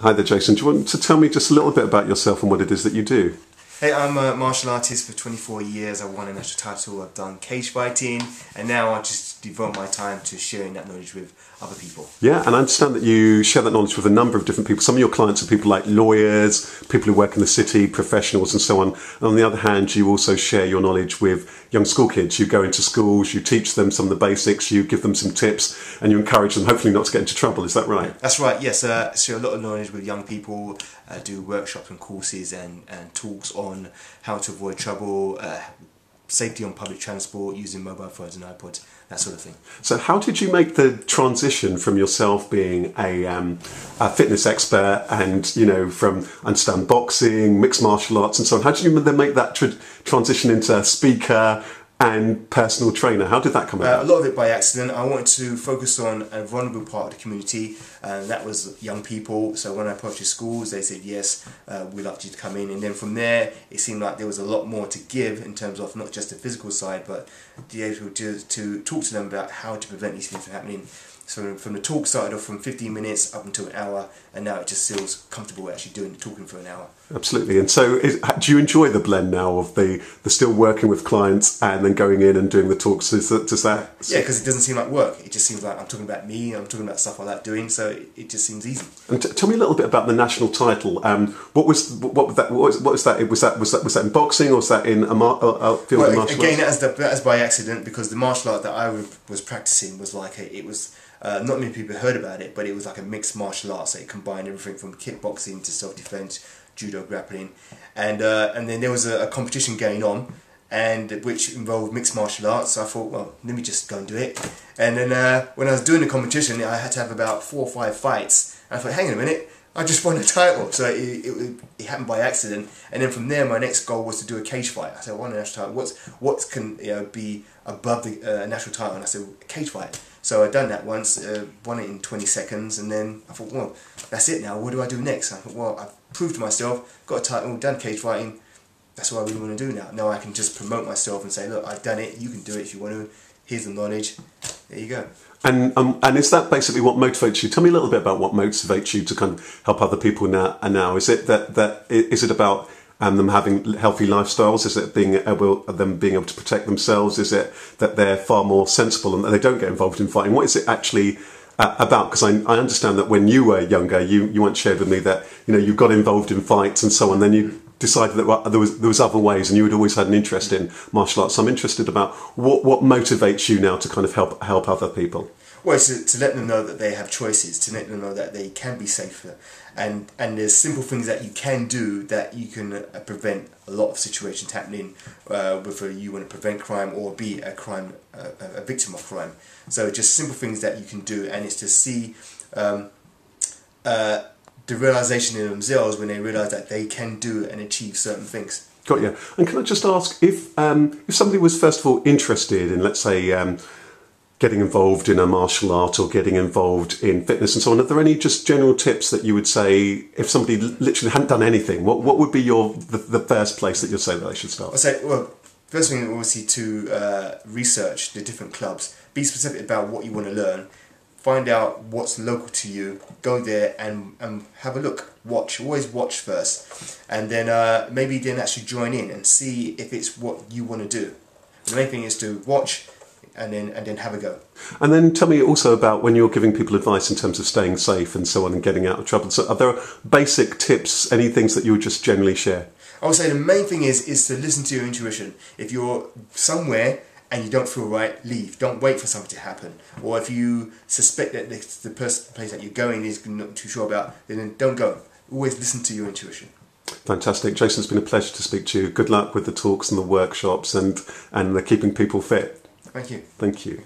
Hi there, Jason. Do you want to tell me just a little bit about yourself and what it is that you do? Hey, I'm a martial artist for 24 years. I won a national title, I've done cage fighting, and now I just devote my time to sharing that knowledge with other people. Yeah, and I understand that you share that knowledge with a number of different people. Some of your clients are people like lawyers, people who work in the city, professionals and so on. And on the other hand, you also share your knowledge with young school kids. You go into schools, you teach them some of the basics, you give them some tips, and you encourage them hopefully not to get into trouble. Is that right? That's right, yes. Share a lot of knowledge with young people, do workshops and courses and talks on how to avoid trouble, safety on public transport, using mobile phones and iPods, that sort of thing. So how did you make the transition from yourself being a fitness expert and, you know, from, understand, boxing, mixed martial arts and so on, how did you then make that transition into speaker and personal trainer? How did that come about? A lot of it by accident. I wanted to focus on a vulnerable part of the community, and that was young people. So when I approached the schools, they said, yes, we'd like you to come in. And then from there, it seemed like there was a lot more to give in terms of not just the physical side, but be able to talk to them about how to prevent these things from happening. So from the talk started off from 15 minutes up until an hour, and now it just feels comfortable actually doing the talking for an hour. Absolutely. And so do you enjoy the blend now of the still working with clients and then going in and doing the talks? Does that... Yeah, because it doesn't seem like work. It just seems like I'm talking about me, I'm talking about stuff I like doing, so it just seems easy. And tell me a little bit about the national title. What was that? Was that in boxing, or was that in a field of martial arts? Again, that is by accident, because the martial art that I was practicing was like not many people heard about it, but it was like a mixed martial arts. So it combined everything from kickboxing to self-defense, judo, grappling, and then there was a competition going on, and which involved mixed martial arts. So I thought, well, let me just go and do it. And then when I was doing the competition, I had to have about 4 or 5 fights. And I thought, hang on a minute, I just won a title. So it happened by accident. And then from there, my next goal was to do a cage fight. I said, I won a national title. What can be above the national title? And I said, a cage fight. So I'd done that once, won it in 20 seconds, and then I thought, well, that's it now, what do I do next? And I thought, well, I've proved to myself, got a title, done cage fighting, that's what I really want to do now. Now I can just promote myself and say, look, I've done it, you can do it if you want to, here's the knowledge, there you go. And is that basically what motivates you? Tell me a little bit about what motivates you to kind of help other people now. Is it is it about them having healthy lifestyles? Is it being able to protect themselves? Is it that they're far more sensible and that they don't get involved in fighting? What is it actually about? Because I understand that when you were younger, you once shared with me that you got involved in fights and so on. Then you decided that there was other ways, and you had always had an interest in martial arts. So I'm interested about what motivates you now to kind of help other people. Well, it's to let them know that they have choices, to let them know that they can be safer, and there's simple things that you can do that you can prevent a lot of situations happening, whether you want to prevent crime or be a victim of crime. So just simple things that you can do, and it's to see the realization in themselves when they realize that they can do and achieve certain things. Got you. And can I just ask if somebody was first of all interested in, let's say, getting involved in a martial art or getting involved in fitness and so on, are there any just general tips that you would say if somebody literally hadn't done anything? What would be the first place that you'd say that they should start? I'd say, well, first thing obviously to research the different clubs, be specific about what you want to learn, find out what's local to you, go there and have a look, always watch first, and then maybe then actually join in and see if it's what you want to do. The main thing is to watch and then have a go. And then tell me also about when you're giving people advice in terms of staying safe and so on and getting out of trouble. So are there basic tips, any things that you would just generally share? I would say the main thing is to listen to your intuition. If you're somewhere and you don't feel right, leave. Don't wait for something to happen. Or if you suspect that the place that you're going is not too sure about, then don't go. Always listen to your intuition. Fantastic. Jason, it's been a pleasure to speak to you. Good luck with the talks and the workshops and keeping people fit. Thank you. Thank you.